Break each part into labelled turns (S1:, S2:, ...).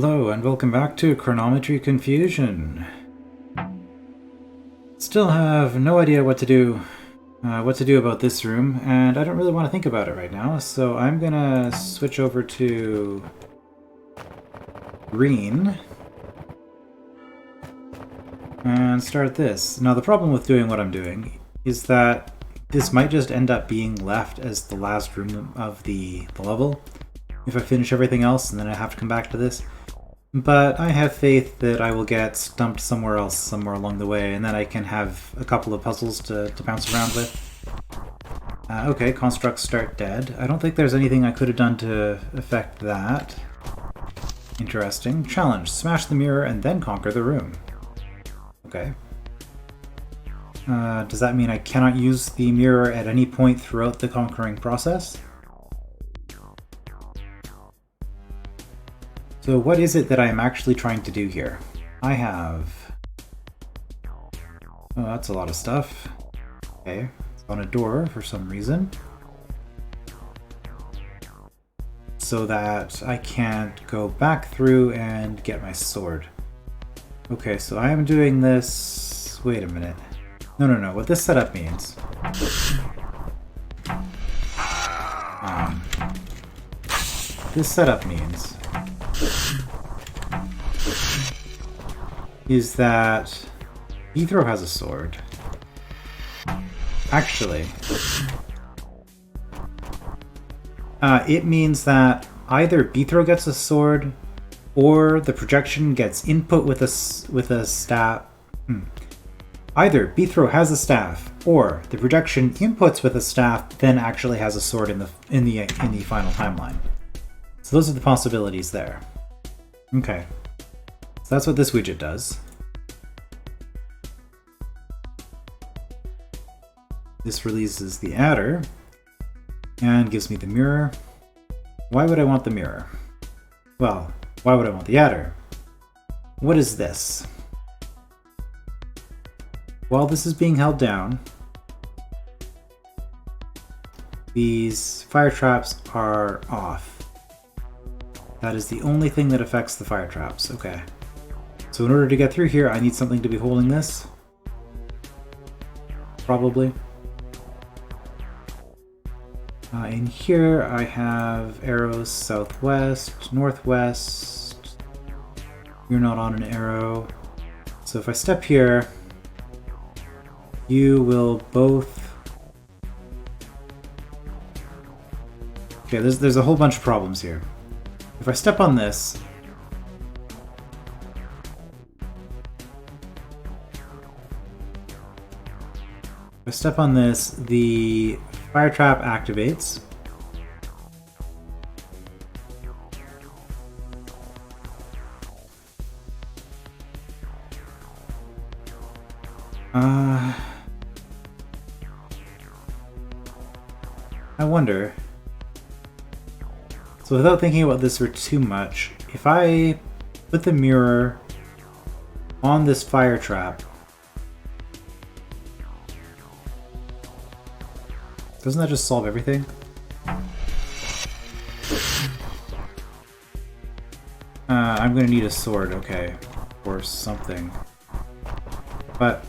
S1: Hello and welcome back to Chronometry Confusion. Still have no idea what to do about this room, and I don't really want to think about it right now, so I'm gonna switch over to green and start this. Now the problem with doing what I'm doing is that this might just end up being left as the last room of the level if I finish everything else and then I have to come back to this. But I have faith that I will get stumped somewhere else, somewhere along the way, and then I can have a couple of puzzles to bounce around with. Okay, constructs start dead. I don't think there's anything I could have done to affect that. Interesting. Challenge. Smash the mirror and then conquer the room. Okay. Does that mean I cannot use the mirror at any point throughout the conquering process? So what is it that I am actually trying to do here? I have... Oh, that's a lot of stuff. Okay, it's on a door for some reason. So that I can't go back through and get my sword. Okay, so I am doing this... Wait a minute. No. What this setup means... This setup means... is that Ethro has a sword. Actually, it means that either Bethro gets a sword, or the projection gets input with a staff. Either Bethro has a staff, or the projection inputs with a staff, then actually has a sword in the final timeline. So those are the possibilities there. Okay. So that's what this widget does. This releases the adder and gives me the mirror. Why would I want the mirror? Well, why would I want the adder? What is this? While this is being held down, these fire traps are off. That is the only thing that affects the fire traps. Okay. So in order to get through here, I need something to be holding this. Probably. In here, I have arrows southwest, northwest. You're not on an arrow. So if I step here, you will both... Okay, there's a whole bunch of problems here. If I step on this, the fire trap activates. I wonder... So without thinking about this for too much, if I put the mirror on this fire trap, doesn't that just solve everything? I'm gonna need a sword, okay, or something. But...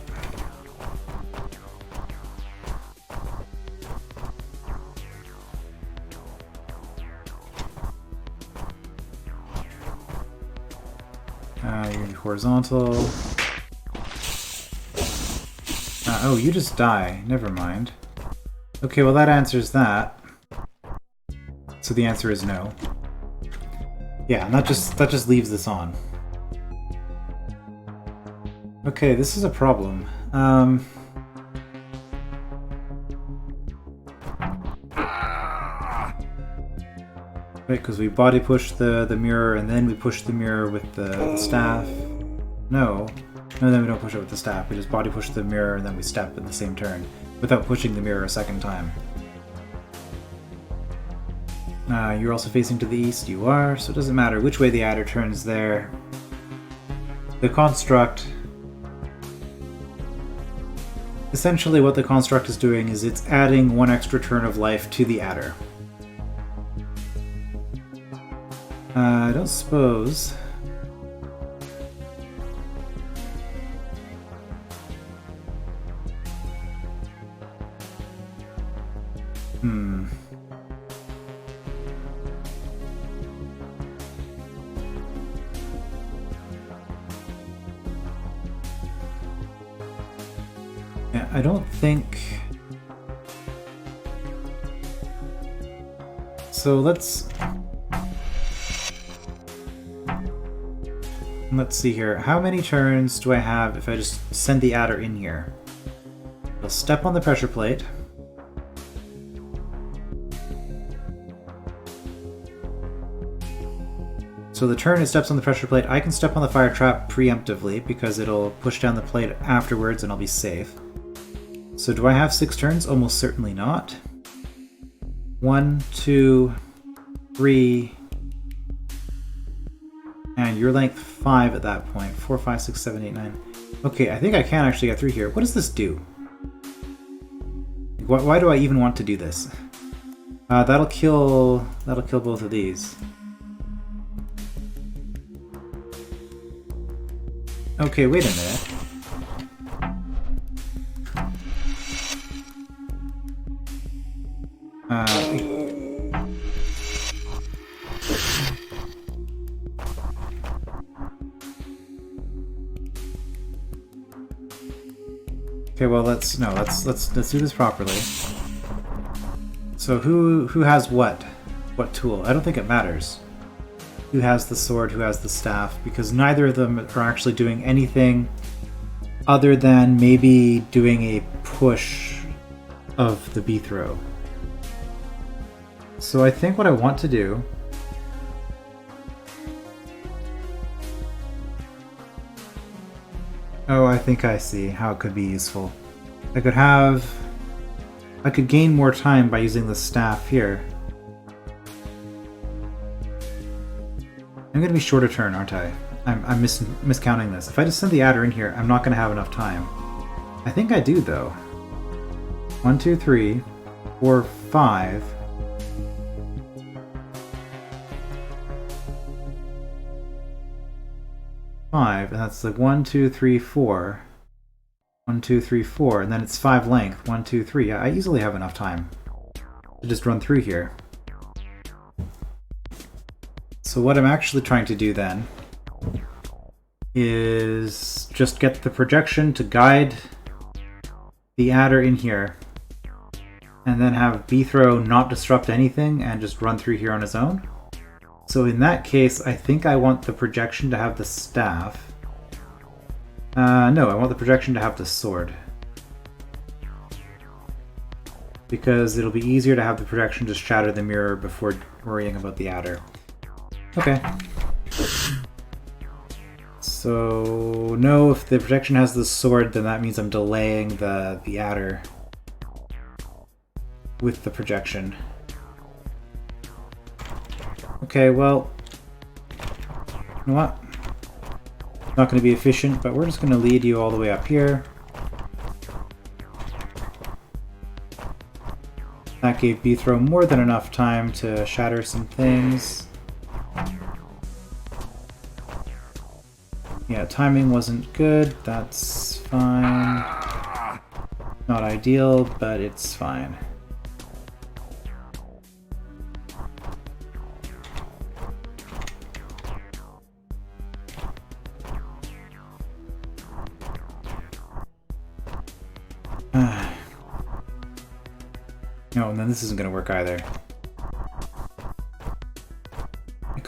S1: you're gonna be horizontal. Oh, you just die. Never mind. Okay, well that answers that. So the answer is no. Yeah, and that just leaves this on. Okay, this is a problem. Right, because we body push the mirror and then we push the mirror with the staff. No, then we don't push it with the staff. We just body push the mirror and then we step in the same turn without pushing the mirror a second time. You're also facing to the east. You are, so it doesn't matter which way the adder turns there. The construct... Essentially what the construct is doing is it's adding one extra turn of life to the adder. I don't suppose Hmm. Yeah, I don't think... So let's see here. How many turns do I have if I just send the adder in here? I'll step on the pressure plate. So the turn it steps on the pressure plate, I can step on the fire trap preemptively because it'll push down the plate afterwards and I'll be safe. So do I have 6 turns? Almost certainly not. 1, 2, 3, and your length 5 at that point. 4, 5, 6, 7, 8, 9. Okay, I think I can actually get through here. What does this do? Why do I even want to do this? That'll kill both of these. Okay, wait a minute. Okay, well let's do this properly. So who has what tool? I don't think it matters. Who has the sword, who has the staff, because neither of them are actually doing anything other than maybe doing a push of the B throw. So I think what I want to do Oh, I think I see how it could be useful. I could gain more time by using the staff here. I'm gonna be short a turn, aren't I? I'm miscounting this. If I just send the adder in here, I'm not gonna have enough time. I think I do, though. 1, 2, 3, 4, 5. And that's like 1, 2, 3, 4. 1, 2, 3, 4, and then it's 5 length. 1, 2, 3. Yeah, I easily have enough time to just run through here. So what I'm actually trying to do then is just get the projection to guide the adder in here, and then have B-throw not disrupt anything and just run through here on his own. So in that case, I think I want the projection to have the staff. No, I want the projection to have the sword. Because it'll be easier to have the projection just shatter the mirror before worrying about the adder. Okay. So, no, if the projection has the sword, then that means I'm delaying the adder with the projection. Okay, well, you know what? Not going to be efficient, but we're just going to lead you all the way up here. That gave B-throw more than enough time to shatter some things. Yeah, timing wasn't good. That's fine. Not ideal, but it's fine. No, and then this isn't going to work either.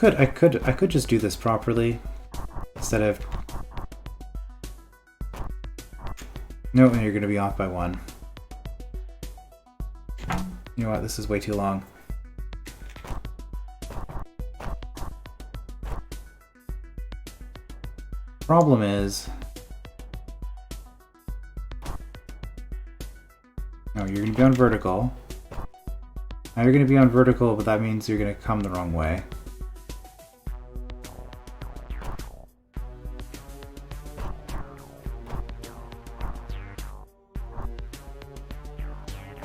S1: I could just do this properly instead of. No, and you're going to be off by 1. You know what? This is way too long. Problem is. No, you're going to be on vertical. Now you're going to be on vertical, but that means you're going to come the wrong way.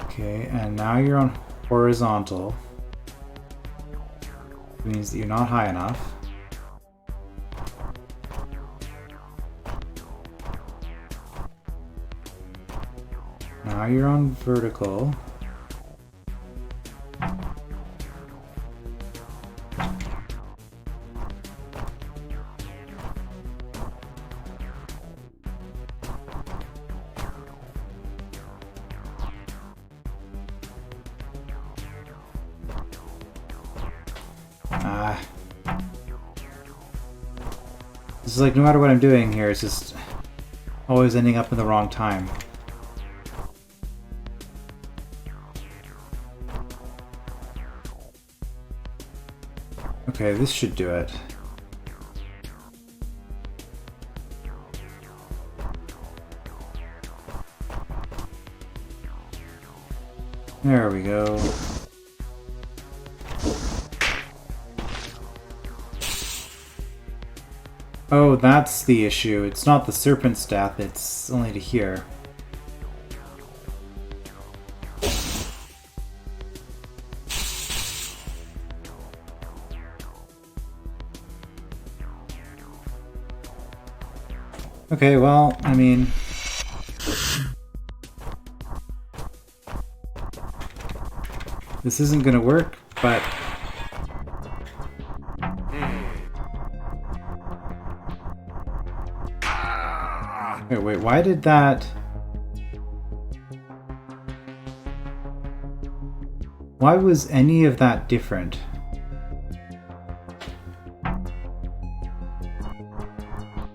S1: Okay, and now you're on horizontal. It means that you're not high enough. Now you're on vertical. This is like, no matter what I'm doing here, it's just always ending up in the wrong time. Okay, this should do it. There we go. Oh, that's the issue. It's not the serpent's death, it's only to here. Okay, well, I mean... this isn't gonna work, but... Wait, why did that... Why was any of that different?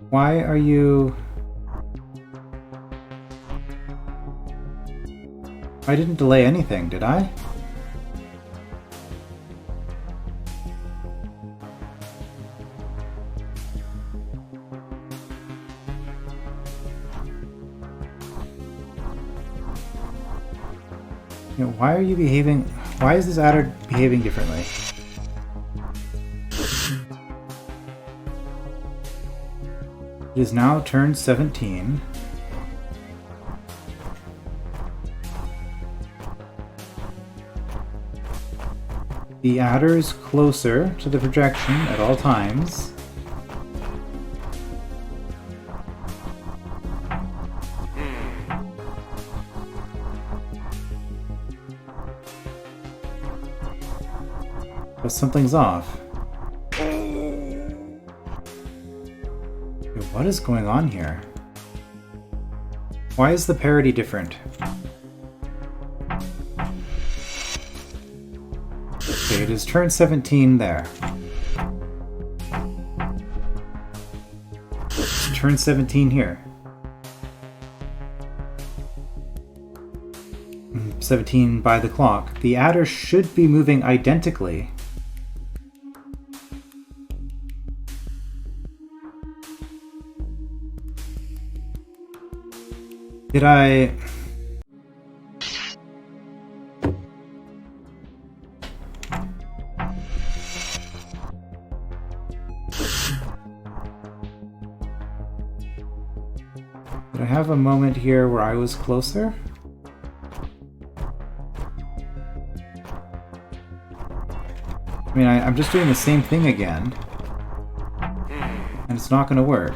S1: Why are you... I didn't delay anything, did I? You know, why are you behaving... Why is this adder behaving differently? It is now turn 17. The adder is closer to the projection at all times. But something's off. What is going on here? Why is the parity different? Okay, it is turn 17 there. Turn 17 here. 17 by the clock. The adder should be moving identically. Did I... Did I have a moment here where I was closer? I mean, I'm just doing the same thing again. And it's not going to work.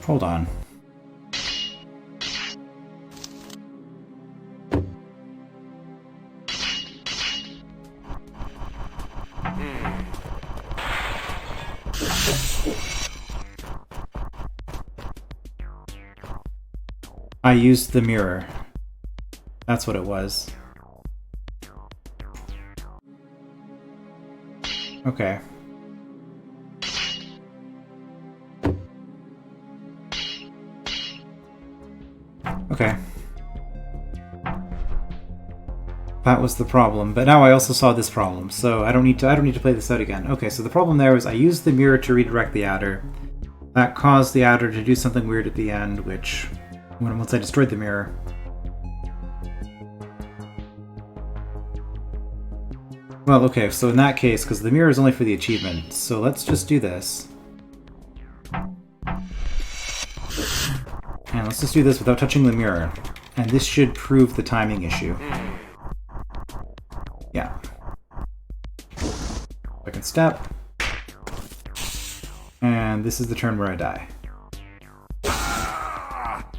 S1: Hold on. I used the mirror. That's what it was. Okay. Okay. That was the problem, but now I also saw this problem, so I don't need to play this out again. Okay, so the problem there was I used the mirror to redirect the adder. That caused the adder to do something weird at the end, which once I destroyed the mirror. Well, okay, so in that case, because the mirror is only for the achievement, so let's just do this. And let's just do this without touching the mirror. And this should prove the timing issue. Yeah. Second step. And this is the turn where I die.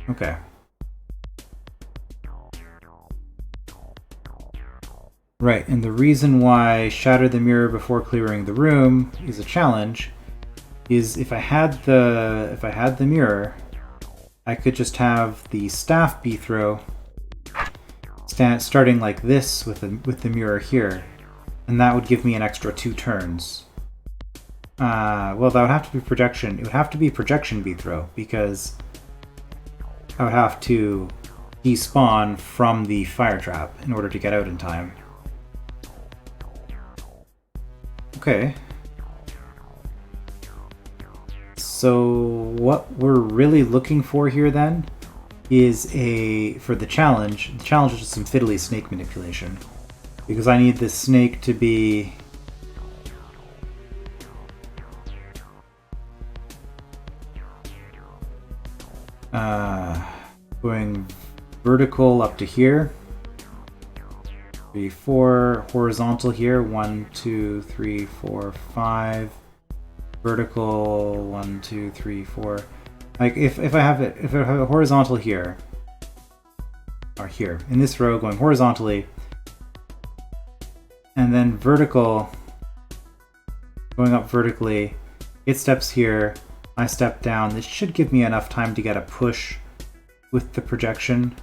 S1: Okay. Right, and the reason why shatter the mirror before clearing the room is a challenge is if I had the mirror, I could just have the staff be throw, starting like this with the mirror here, and that would give me an extra 2 turns. Well, that would have to be projection. It would have to be projection beat throw, because I would have to despawn from the fire trap in order to get out in time. Okay. So what we're really looking for here then is for the challenge is just some fiddly snake manipulation. Because I need this snake to be going vertical up to here. 3, 4, horizontal here. 1, 2, 3, 4, 5. Vertical 1, 2, 3, 4. Like if I have a horizontal here, or here in this row, going horizontally, and then vertical, going up vertically. It steps here. I step down. This should give me enough time to get a push with the projection.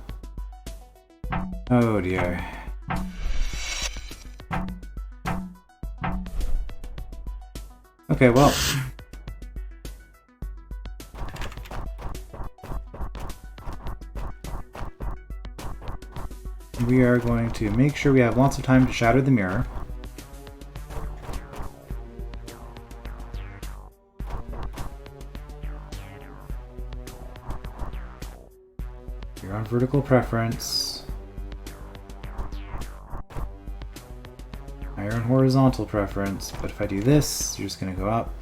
S1: Oh dear. Okay, well. We are going to make sure we have lots of time to shatter the mirror. You're on vertical preference. Now you're on horizontal preference, but if I do this, you're just going to go up.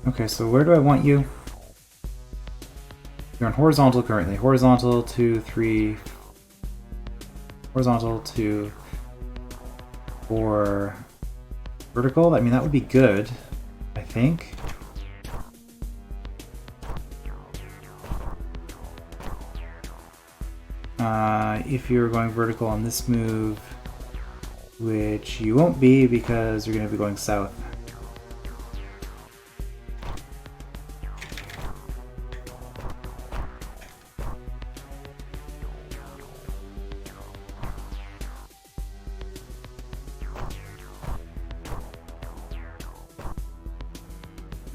S1: Okay, so where do I want you? You're on horizontal currently. Horizontal 2, 3. Horizontal 2, 4. Vertical? I mean, that would be good, I think. If you're going vertical on this move, which you won't be because you're going to be going south.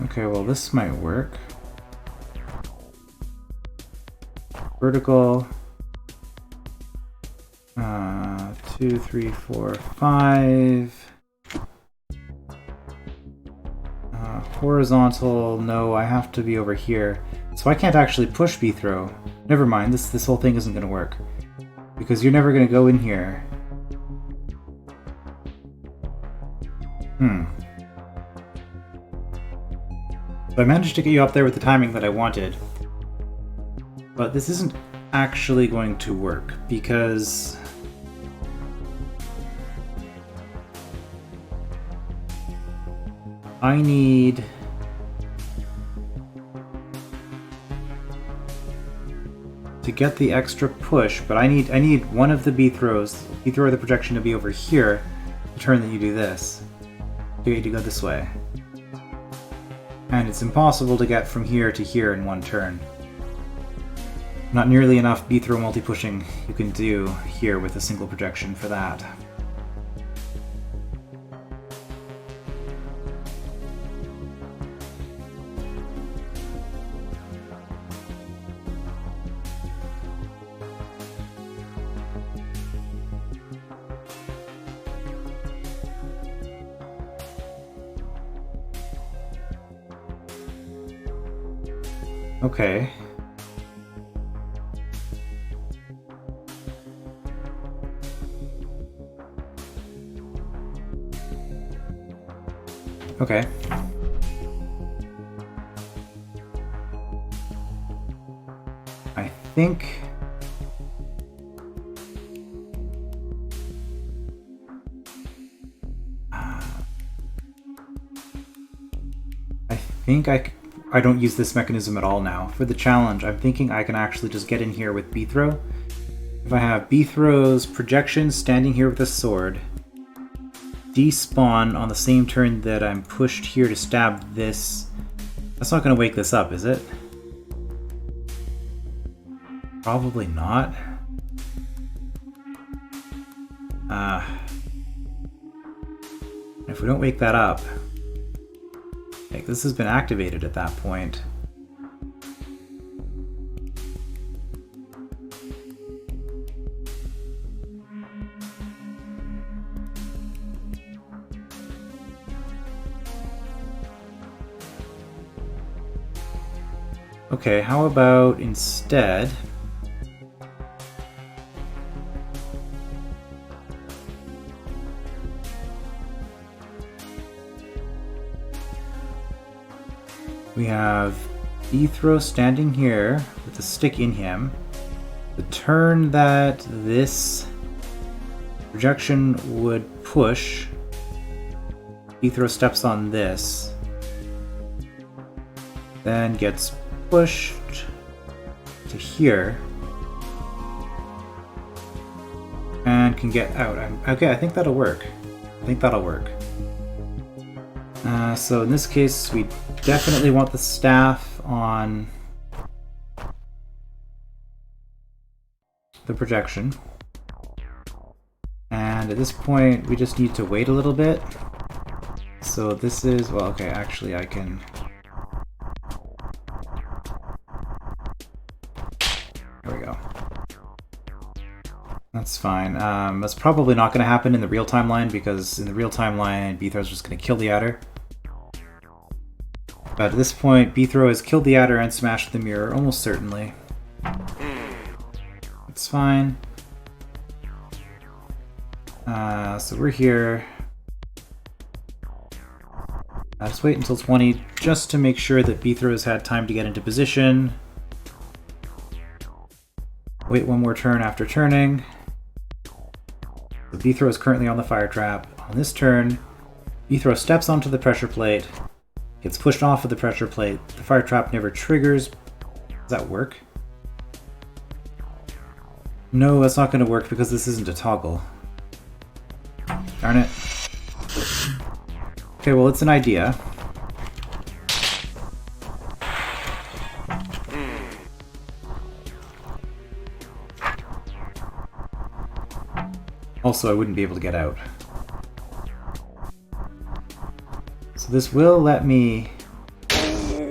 S1: Okay, well this might work. Vertical. 2, 3, 4, 5. Horizontal, no, I have to be over here. So I can't actually push B-throw. Never mind, this whole thing isn't going to work. Because you're never going to go in here. So I managed to get you up there with the timing that I wanted. But this isn't actually going to work, because I need to get the extra push, but I need one of the B-throw of the projection to be over here the turn that you do this. You need to go this way. And it's impossible to get from here to here in one turn. Not nearly enough B-throw multi-pushing you can do here with a single projection for that. Okay. Okay. I think think I don't use this mechanism at all now. For the challenge, I'm thinking I can actually just get in here with B-throw. If I have B-throw's projection standing here with a sword, despawn on the same turn that I'm pushed here to stab this. That's not going to wake this up, is it? Probably not. If we don't wake that up, like, this has been activated at that point. Okay, how about instead we have B-throw standing here with a stick in him. The turn that this projection would push, B-throw steps on this, then gets pushed to here, and can get out. Okay, I think that'll work. So in this case, we definitely want the staff on the projection. And at this point, we just need to wait a little bit. So this is, well, okay, actually I can... There we go. That's fine. That's probably not going to happen in the real timeline, because in the real timeline, B-throw's just going to kill the adder. But at this point, B-throw has killed the adder and smashed the mirror, almost certainly. It's fine. So we're here. I'll just wait until 20, just to make sure that B-throw has had time to get into position. Wait one more turn after turning. So B-throw is currently on the fire trap. On this turn, B-throw steps onto the pressure plate, gets pushed off of the pressure plate. The fire trap never triggers. Does that work? No, that's not going to work because this isn't a toggle. Darn it. Okay, well, it's an idea. Also, I wouldn't be able to get out. So this will let me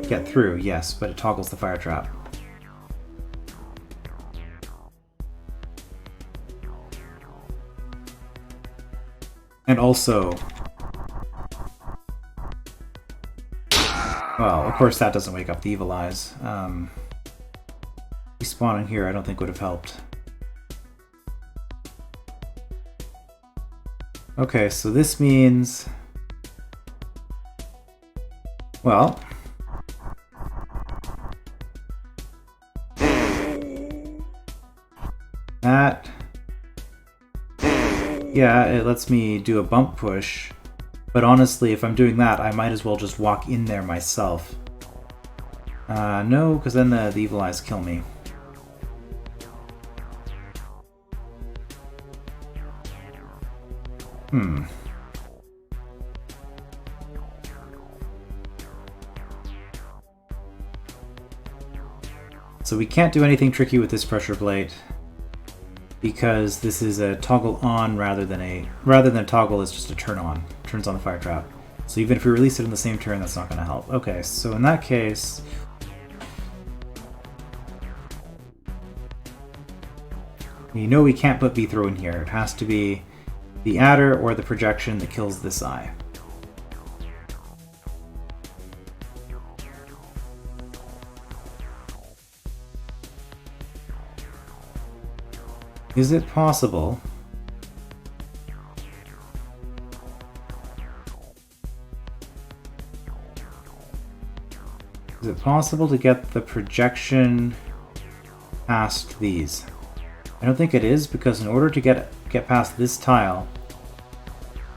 S1: get through, yes, but it toggles the fire trap. And also... Well, of course that doesn't wake up the evil eyes. Respawning here I don't think would have helped. Okay, so this means... Well... That... Yeah, it lets me do a bump push. But honestly, if I'm doing that, I might as well just walk in there myself. No, because then the evil eyes kill me. So we can't do anything tricky with this pressure plate, because this is a toggle on rather than a toggle is just a turn on. Turns on the fire trap. So even if we release it in the same turn, that's not going to help. Okay, so in that case... You know we can't put B-throw in here. It has to be the adder or the projection that kills this eye. Is it possible to get the projection past these? I don't think it is, because in order to get past this tile,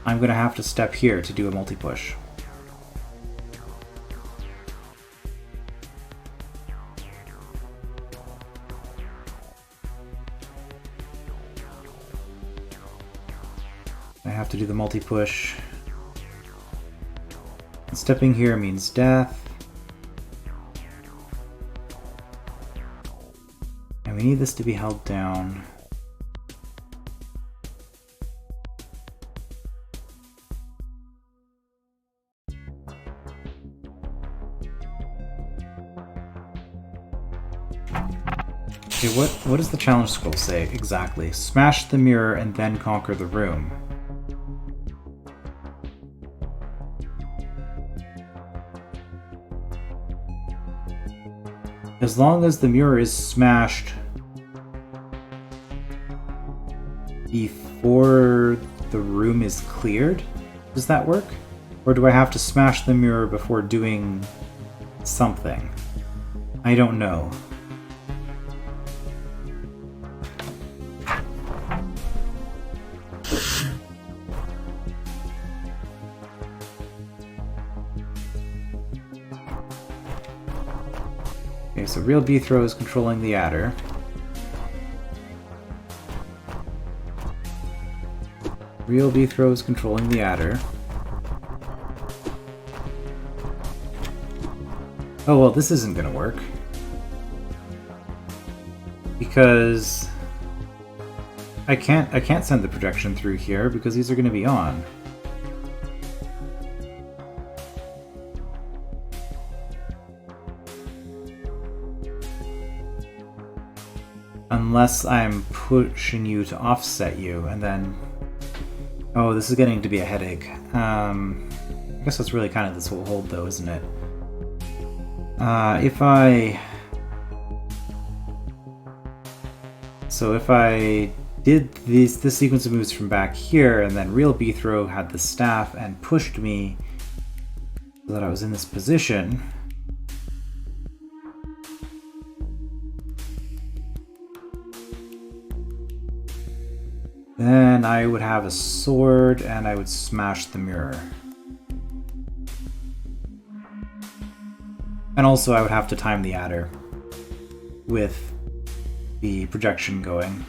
S1: I'm going to have to step here to do a multi-push. I have to do the multi-push. Stepping here means death. And we need this to be held down. Okay, what does the challenge scroll say exactly? Smash the mirror and then conquer the room. As long as the mirror is smashed before the room is cleared, does that work? Or do I have to smash the mirror before doing something? I don't know. Okay, so real B throw is controlling the adder. Real B throw is controlling the adder. Oh well, this isn't gonna work. Because I can't send the projection through here because these are gonna be on. Unless I'm pushing you to offset you, and then... Oh, this is getting to be a headache. I guess that's really kind of this whole hold, though, isn't it? If I did this sequence of moves from back here, and then real B throw had the staff and pushed me so that I was in this position... Then I would have a sword and I would smash the mirror. And also I would have to time the adder with the projection going.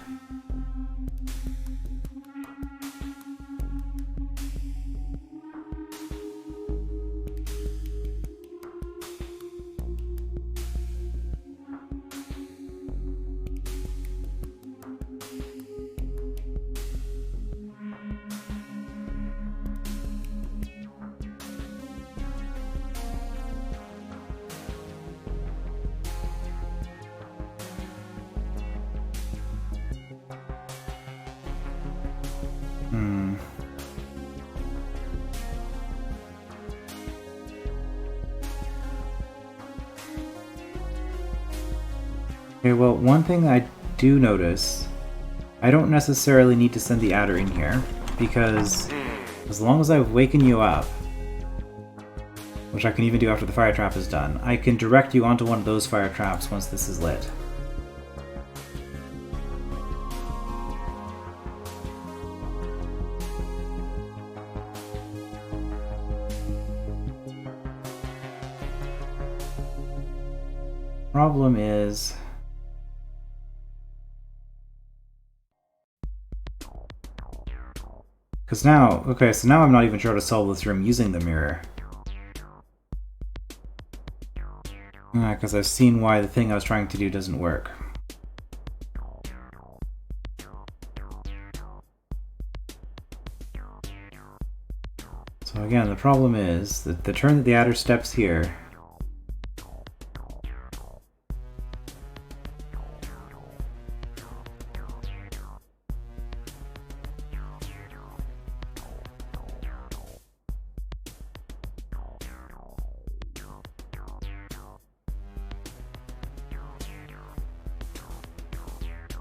S1: Okay, well, one thing I do notice, I don't necessarily need to send the adder in here, because as long as I've waken you up, which I can even do after the fire trap is done, I can direct you onto one of those fire traps once this is lit. Problem is... Because now, okay, so now I'm not even sure how to solve this room using the mirror. Because I've seen why the thing I was trying to do doesn't work. So again, the problem is that the turn that the adder steps here,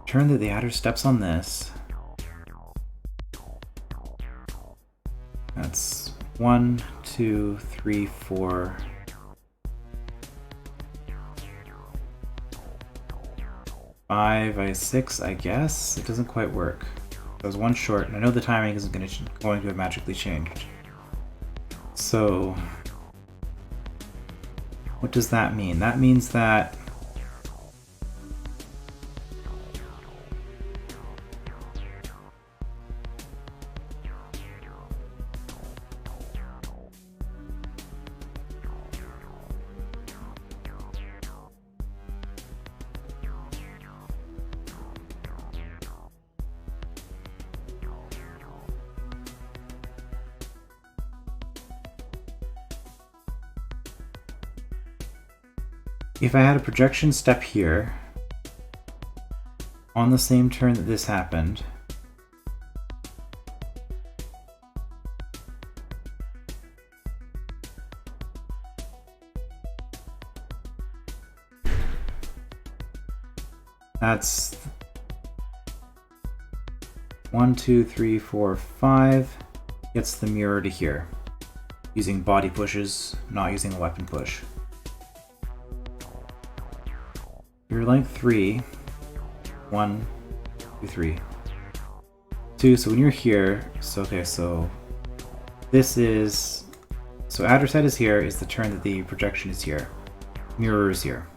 S1: turn that the adder steps on this. That's 1, 2, 3, 4. 5, 6, I guess. It doesn't quite work. There's one short, and I know the timing isn't going to have magically changed. So, what does that mean? That means that if I had a projection step here on the same turn that this happened, that's 1, 2, 3, 4, 5 gets the mirror to here using body pushes, not using a weapon push. You're length 3, 1, 2, 3, 2. So when you're here, so okay, so this is, so outer side is here, is the turn that the projection is here. Mirror is here.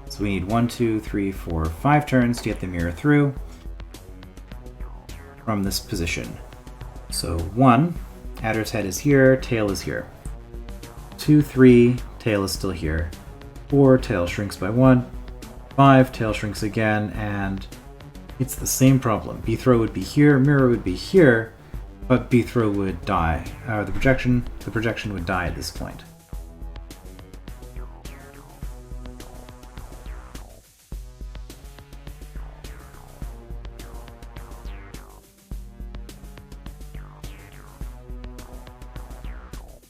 S1: So we need 1, 2, 3, 4, 5 turns to get the mirror through from this position. So 1, adder's head is here, tail is here. 2, 3, tail is still here. 4, tail shrinks by 1. 5, tail shrinks again, and it's the same problem. B-throw would be here, mirror would be here, but B-throw would die. The projection would die at this point.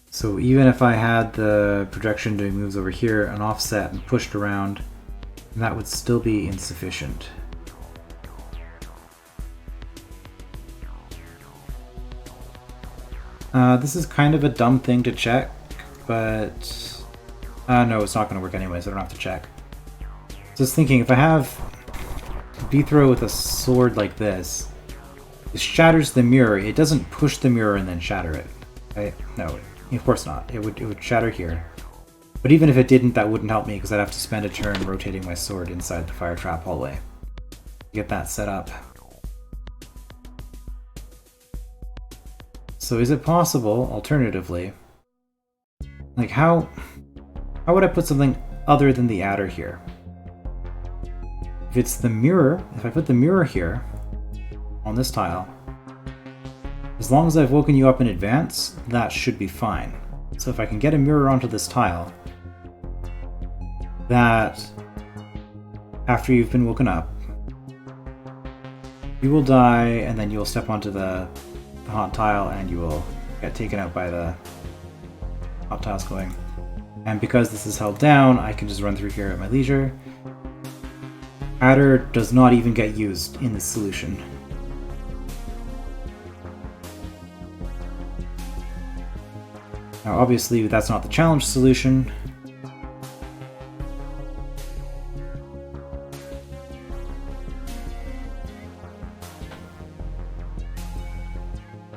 S1: So even if I had the projection doing moves over here, an offset, and pushed around, that would still be insufficient. This is kind of a dumb thing to check, but no, it's not going to work anyways, I don't have to check. Just thinking, if I have B-throw with a sword like this, it shatters the mirror, it doesn't push the mirror and then shatter it. Right? No, of course not. It would shatter here. But even if it didn't, that wouldn't help me because I'd have to spend a turn rotating my sword inside the fire trap hallway to get that set up. So is it possible, alternatively, like how would I put something other than the adder here? If it's the mirror, if I put the mirror here on this tile, as long as I've woken you up in advance, that should be fine. So if I can get a mirror onto this tile, that after you've been woken up, you will die and then you will step onto the hot tile and you will get taken out by the hot tiles going. And because this is held down, I can just run through here at my leisure. Adder does not even get used in this solution. Now obviously that's not the challenge solution.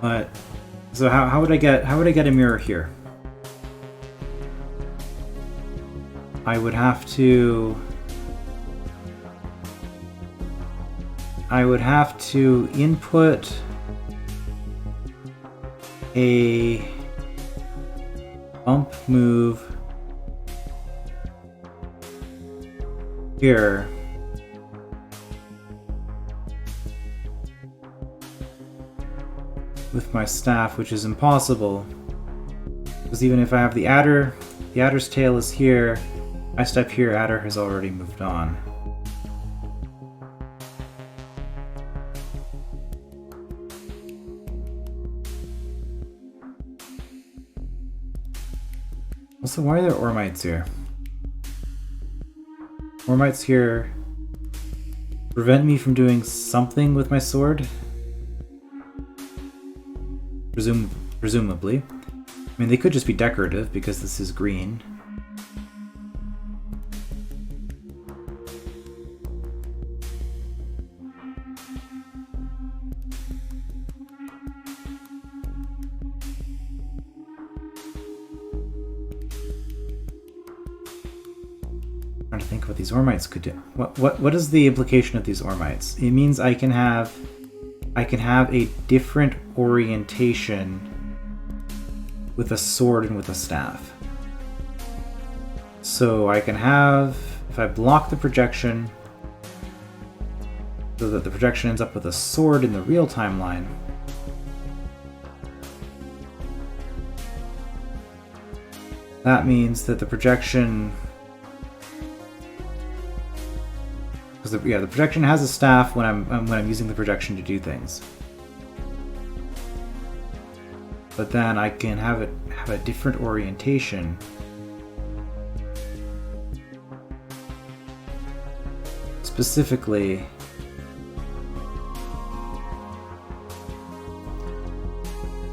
S1: But so how would I get a mirror here? I would have to input a bump move here with my staff, which is impossible because even if I have the adder's tail is here, I step here, adder has already moved on. Also, why are there ormites here? Ormites here prevent me from doing something with my sword? Presumably. I mean, they could just be decorative because this is green. Trying to think what these ormites could do. What is the implication of these ormites? It means I can have a different orientation with a sword and with a staff. So I can have, if I block the projection so that the projection ends up with a sword in the real timeline, that means that the projection Because the projection has a staff when I'm using the projection to do things. But then I can have a different orientation. Specifically,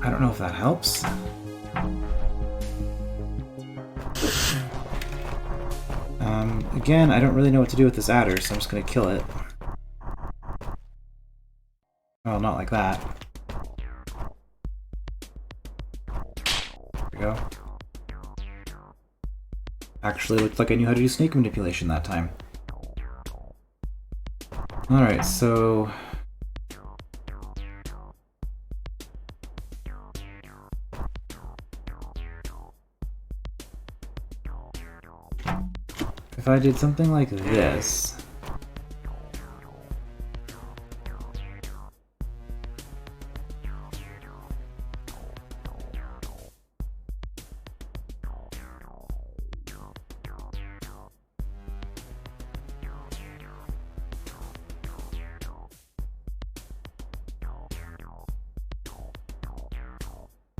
S1: I don't know if that helps. Again, I don't really know what to do with this adder, so I'm just going to kill it. Well, not like that. There we go. Actually looked like I knew how to do snake manipulation that time. Alright, so... if I did something like this...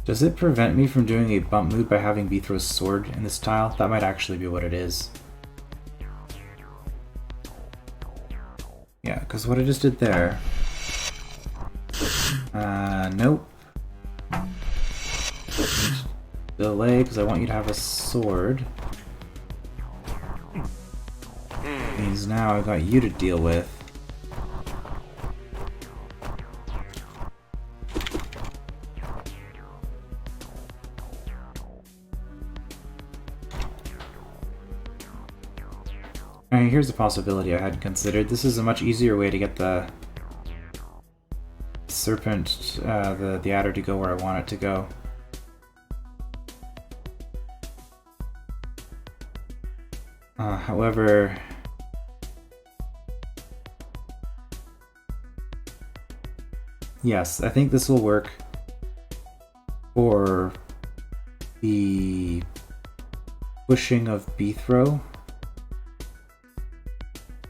S1: does it prevent me from doing a bump move by having Bithro's sword in this tile? That might actually be what it is. Yeah, because what I just did there... nope. Delay, because I want you to have a sword. Means now I've got you to deal with. Alright, here's a possibility I hadn't considered. This is a much easier way to get the serpent, the adder to go where I want it to go. However... yes, I think this will work for the pushing of Bithro.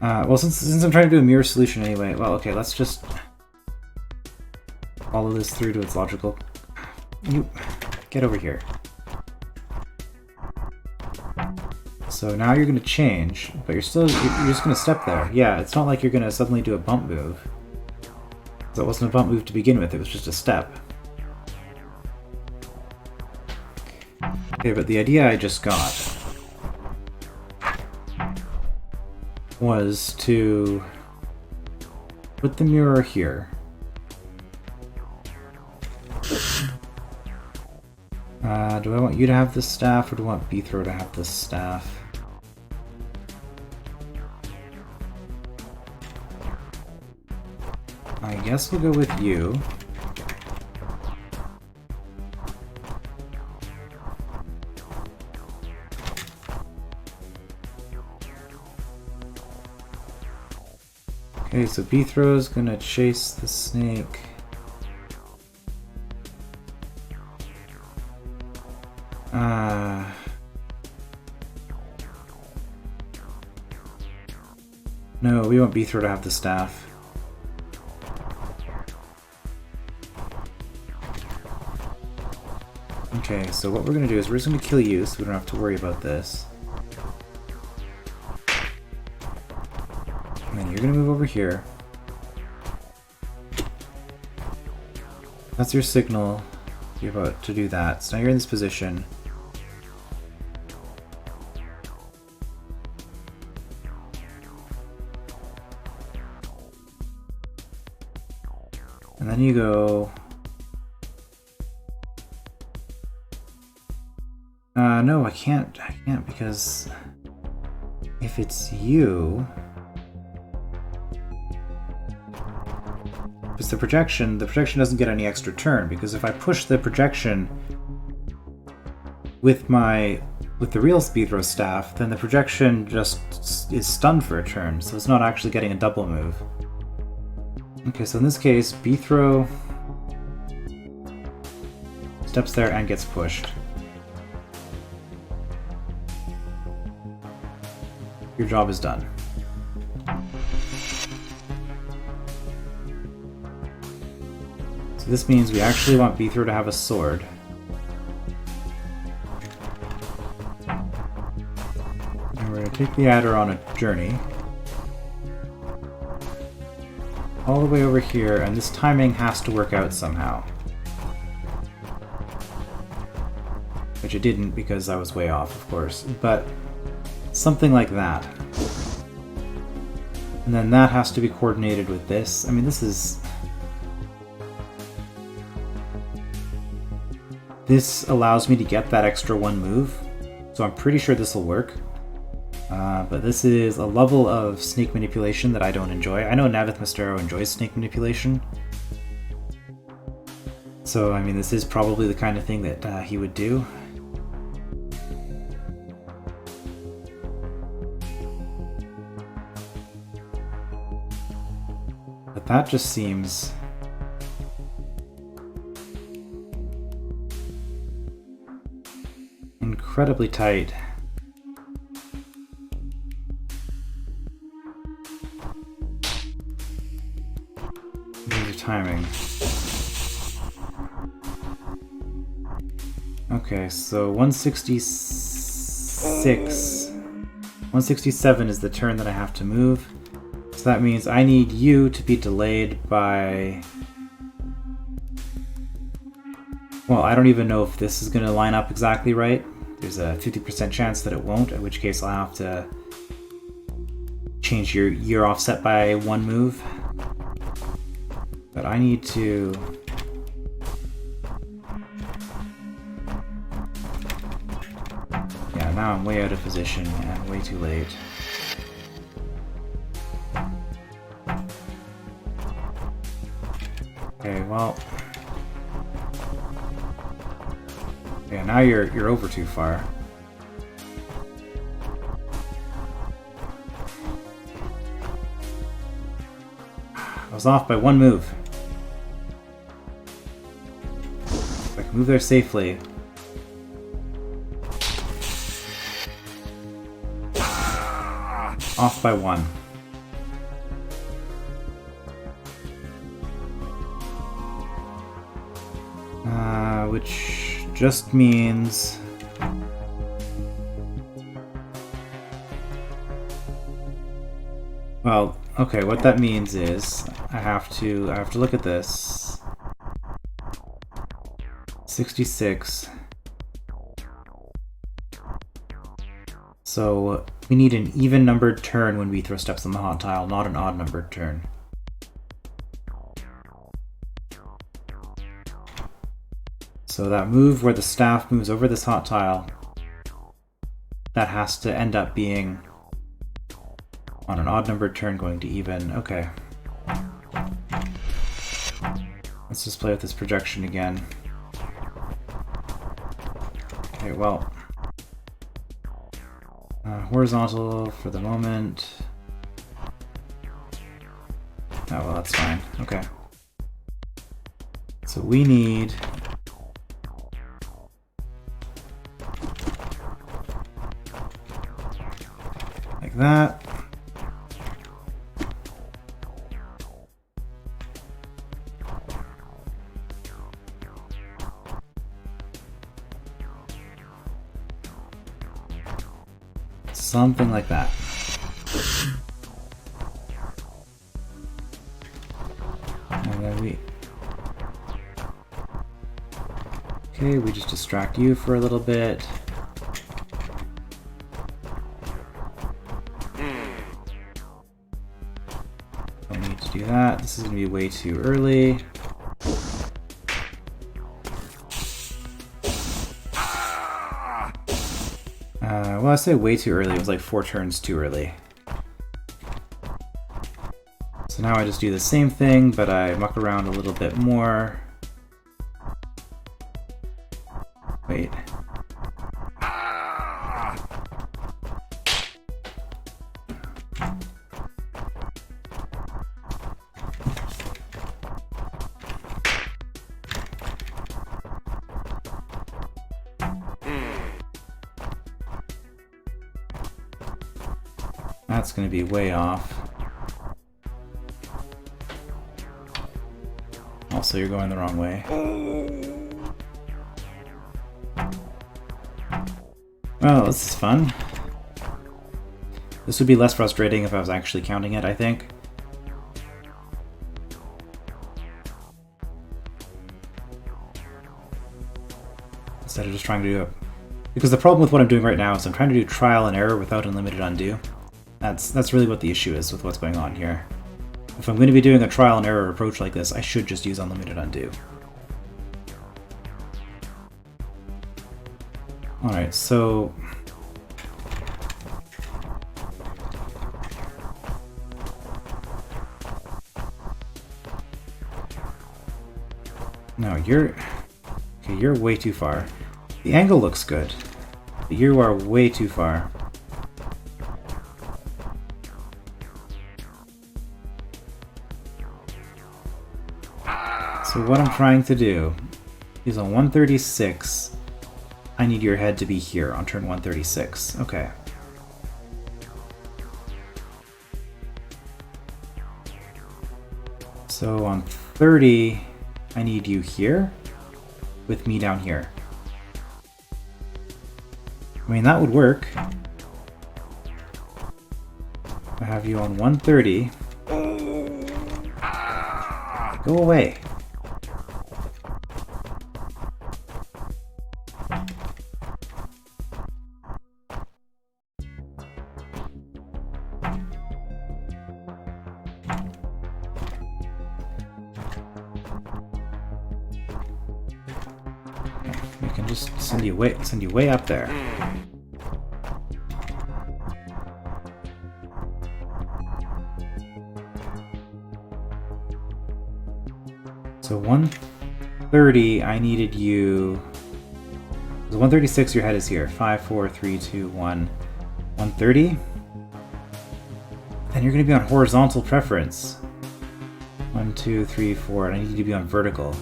S1: Well, since I'm trying to do a mirror solution anyway, well, okay, let's just follow this through to its logical... You get over here. So now you're going to change, but you're just going to step there. Yeah, it's not like you're going to suddenly do a bump move. So it wasn't a bump move to begin with, it was just a step. Okay, but the idea I just got was to put the mirror here. Do I want you to have this staff, or do I want Bithro to have this staff? I guess we'll go with you. Okay, so Bithro's gonna chase the snake. No, we want Bithro to have the staff. Okay, so what we're gonna do is we're just gonna kill you so we don't have to worry about this. And then you're gonna move over here. That's your signal. You're about to do that. So now you're in this position. And then you go... no, I can't because if it's you... If it's the projection doesn't get any extra turn, because if I push the projection with the real Bithro staff, then the projection just is stunned for a turn, so it's not actually getting a double move. Okay, so in this case, Bithro steps there and gets pushed. Your job is done. So this means we actually want Beethro to have a sword. And we're going to take the adder on a journey. All the way over here, and this timing has to work out somehow. Which it didn't because I was way off, of course, but something like that. And then that has to be coordinated with this. I mean, this allows me to get that extra one move, so I'm pretty sure this will work. But this is a level of snake manipulation that I don't enjoy. I know navithmastero enjoys snake manipulation. So, I mean, this is probably the kind of thing that he would do. But that just seems... incredibly tight. Timing. Okay, so 167 is the turn that I have to move. So that means I need you to be delayed by... Well, I don't even know if this is going to line up exactly right. There's a 50% chance that it won't, in which case I'll have to change your offset by one move. But I need to... Yeah, now I'm way out of position and way too late. Okay, well... Yeah, now you're over too far. I was off by one move. If I can move there safely. Off by one. Which just means... Well, okay, what that means is I have to look at this. 66. So we need an even numbered turn when we throw steps on the hot tile, not an odd numbered turn. So that move where the staff moves over this hot tile, that has to end up being on an odd numbered turn going to even. Okay. Let's just play with this projection again. Okay, well. Horizontal for the moment. Oh, well, that's fine. Okay. So we need... like that. Something like that. And then okay, we just distract you for a little bit. Don't need to do that. This is going to be way too early. Well, I say way too early. It was like 4 turns too early. So now I just do the same thing, but I muck around a little bit more. Wait. That's going to be way off. Also, you're going the wrong way. Well, this is fun. This would be less frustrating if I was actually counting it, I think. Instead of just trying to do it. Because the problem with what I'm doing right now is I'm trying to do trial and error without unlimited undo. That's really what the issue is with what's going on here. If I'm going to be doing a trial and error approach like this, I should just use unlimited undo. Alright, so... No, you're... Okay, you're way too far. The angle looks good, but you are way too far. So what I'm trying to do is on 136, I need your head to be here on turn 136. Okay. So on 30, I need you here with me down here. I mean, that would work. I have you on 130. Go away. We can just send you way up there. So 130, I needed you. So 136, your head is here. 5, 4, 3, 2, 1. 130. Then you're going to be on horizontal preference. 1, 2, 3, 4, and I need you to be on vertical.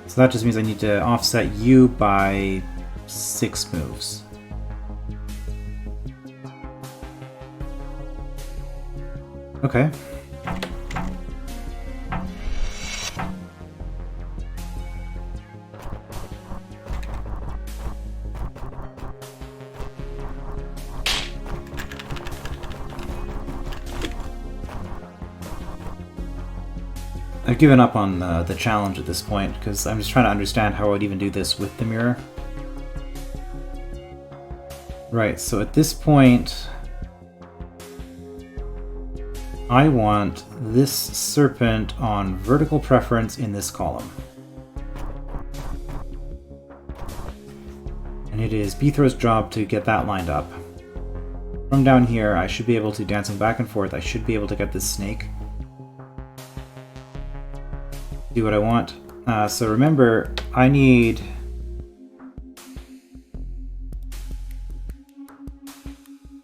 S1: So that just means I need to offset you by 6 moves. Okay. I've given up on the challenge at this point, because I'm just trying to understand how I would even do this with the mirror. Right, so at this point, I want this serpent on vertical preference in this column. And it is Beathrow's job to get that lined up. From down here, I should be able to, dancing back and forth, I should be able to get this snake. Do what I want. So remember, I need...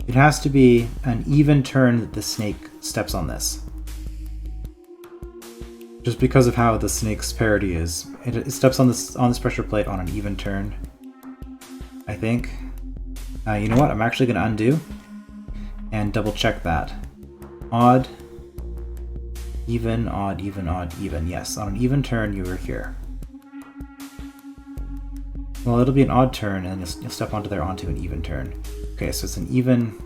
S1: It has to be an even turn that the snake steps on this. Just because of how the snake's parity is. It steps on this pressure plate on an even turn, I think. You know what? I'm actually going to undo and double check that. Odd. Even, odd, even, odd, even. Yes, on an even turn, you were here. Well, it'll be an odd turn, and you'll step onto there onto an even turn. Okay, so it's an even...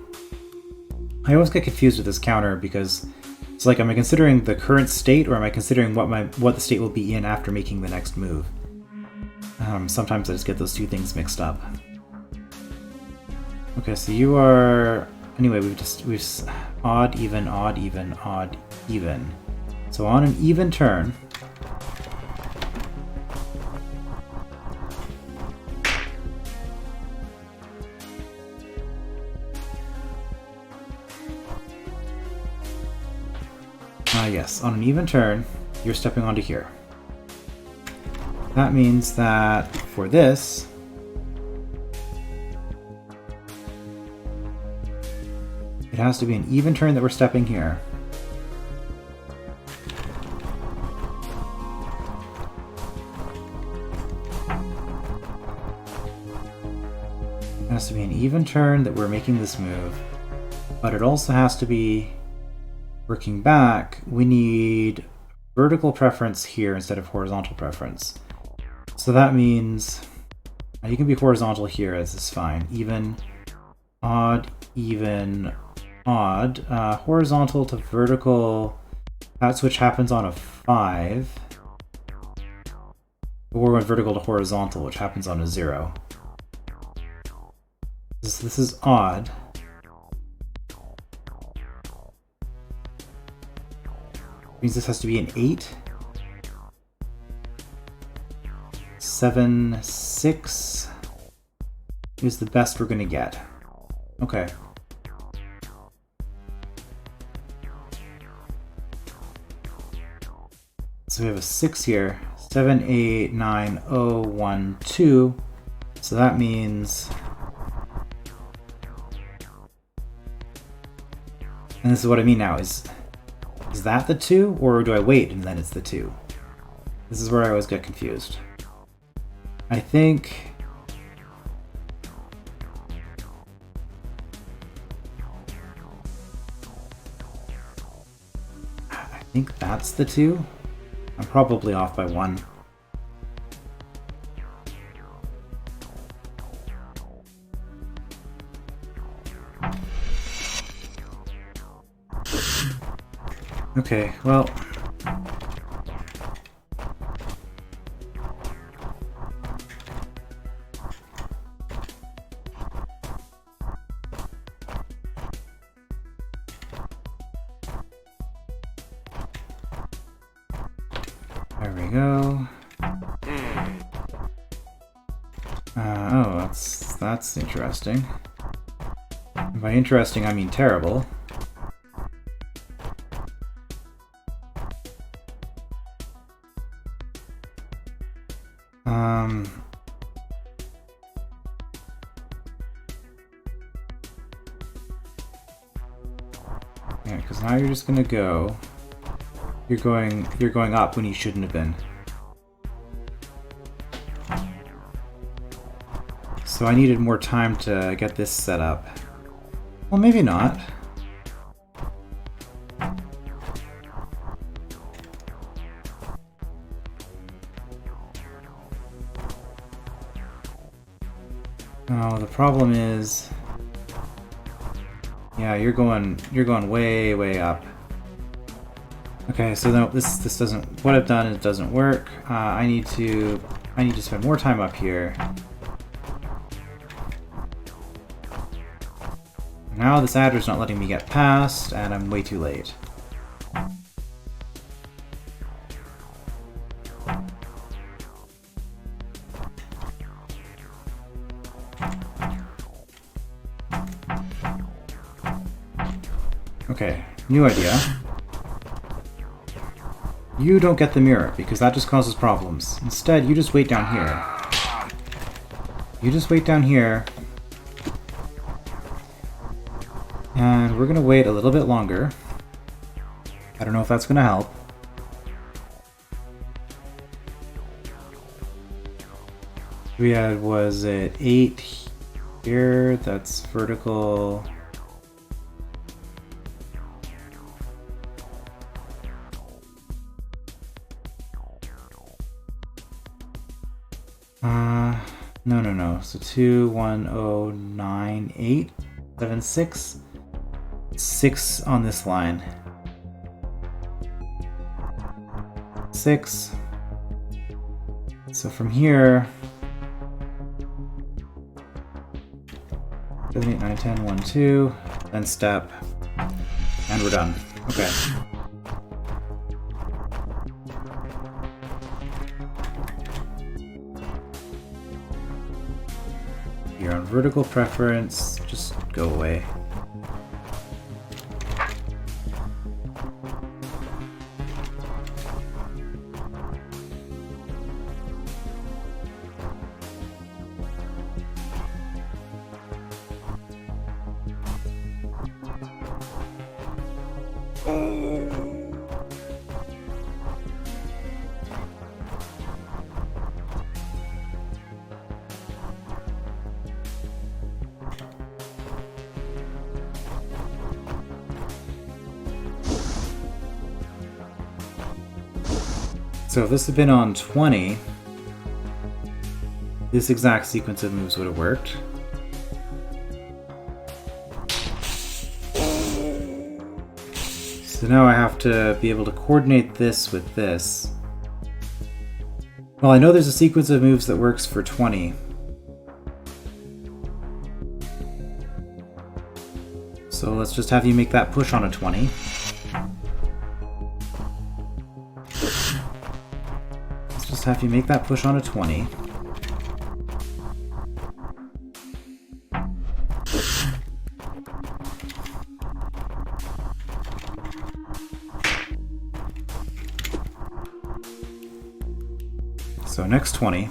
S1: I always get confused with this counter because it's like, am I considering the current state, or am I considering what the state will be in after making the next move? Sometimes I just get those two things mixed up. Okay, so you are... Anyway, we've odd, even, odd, even, odd, even. So on an even turn, yes, on an even turn, you're stepping onto here. That means that for this, it has to be an even turn that we're stepping here. It has to be an even turn that we're making this move, but it also has to be working back. We need vertical preference here instead of horizontal preference. So that means you can be horizontal here, as is fine. Even, odd, even, odd. Horizontal to vertical, that switch happens on a 5. Or vertical to horizontal, which happens on a 0. This is odd. Means this has to be an 8. 7, 6 is the best we're gonna get. Okay. So we have a 6 here. 7, 8, 9, 0, 1, 2. So that means... And this is what I mean now, is that the 2? Or do I wait and then it's the 2? This is where I always get confused. I think... that's the 2. I'm probably off by 1. Okay, well... There we go. Oh, that's interesting. And by interesting, I mean terrible. Yeah, because now you're just gonna go. You're going up when you shouldn't have been. So I needed more time to get this set up. Well, maybe not. Oh, the problem is... Yeah, you're going way up. Okay, so no, this doesn't. What I've done is it doesn't work. I need to spend more time up here. Now this adder's not letting me get past, and I'm way too late. Okay, new idea. You don't get the mirror, because that just causes problems. Instead, you just wait down here. You just wait down here. And we're gonna wait a little bit longer. I don't know if that's gonna help. We had, was it 8 here? That's vertical. No. So 2, 1, 0, 9, 8, 7, 6. 6 on this line. 6. So from here, 7, 8, 9, 10, 1, 2, then step, and we're done. Okay. You're on vertical preference, just go away. So if this had been on 20, this exact sequence of moves would have worked. So now I have to be able to coordinate this with this. Well, I know there's a sequence of moves that works for 20. So let's just have you make that push on a 20. Let's just have you make that push on a 20. So next 20.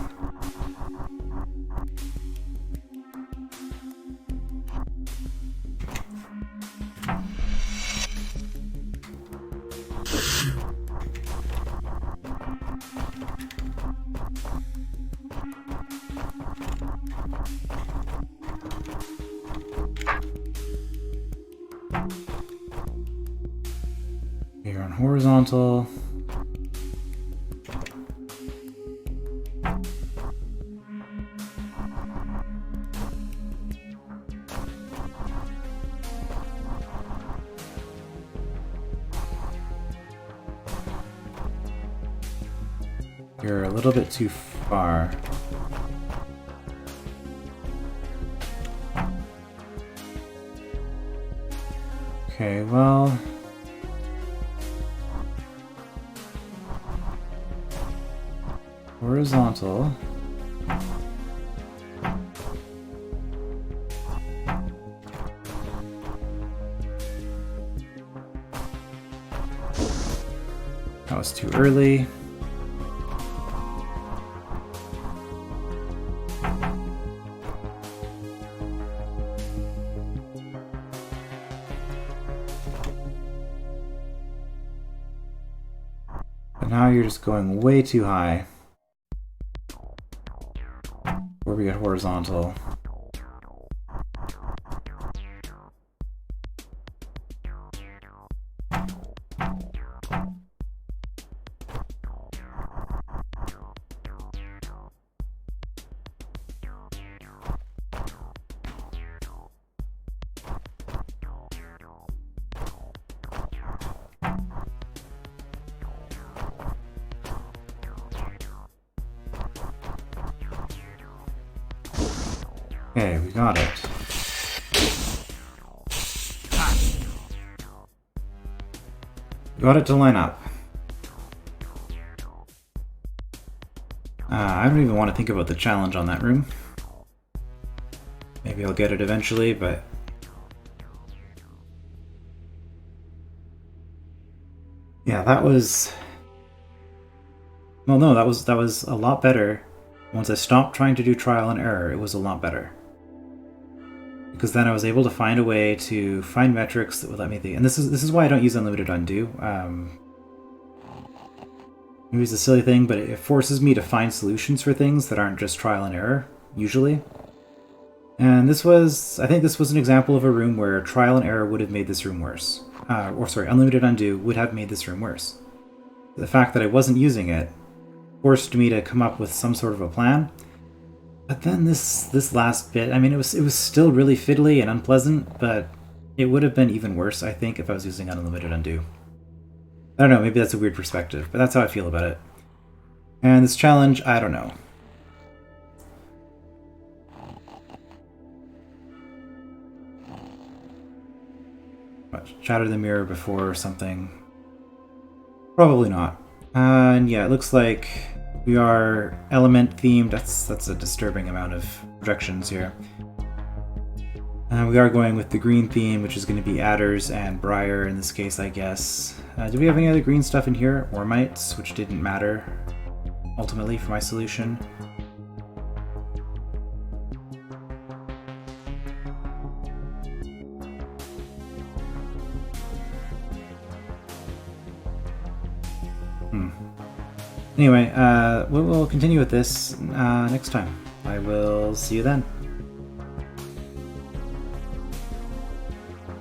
S1: Here on horizontal. You're a little bit too far. Okay, well... horizontal. That was too early. But now you're just going way too high. Where we get horizontal. Okay, we got it. Got it to line up. I don't even want to think about the challenge on that room. Maybe I'll get it eventually, but... yeah, that was... well, no, that was a lot better. Once I stopped trying to do trial and error, it was a lot better. Because then I was able to find a way to find metrics that would let me think. And this is why I don't use unlimited undo. Maybe it's a silly thing, but it forces me to find solutions for things that aren't just trial and error, usually. And this was, I think this was an example of a room where trial and error would have made this room worse. Or sorry, unlimited undo would have made this room worse. The fact that I wasn't using it forced me to come up with some sort of a plan. But then this last bit, I mean, it was still really fiddly and unpleasant, but it would have been even worse, I think, if I was using unlimited undo. I don't know, maybe that's a weird perspective, but that's how I feel about it. And this challenge, I don't know. What, shatter the mirror before or something? Probably not. And yeah, it looks like we are element themed. That's a disturbing amount of projections here. We are going with the green theme, which is going to be adders and briar in this case, I guess. Do we have any other green stuff in here? Ormites, which didn't matter ultimately for my solution. Anyway, we'll continue with this next time. I will see you then.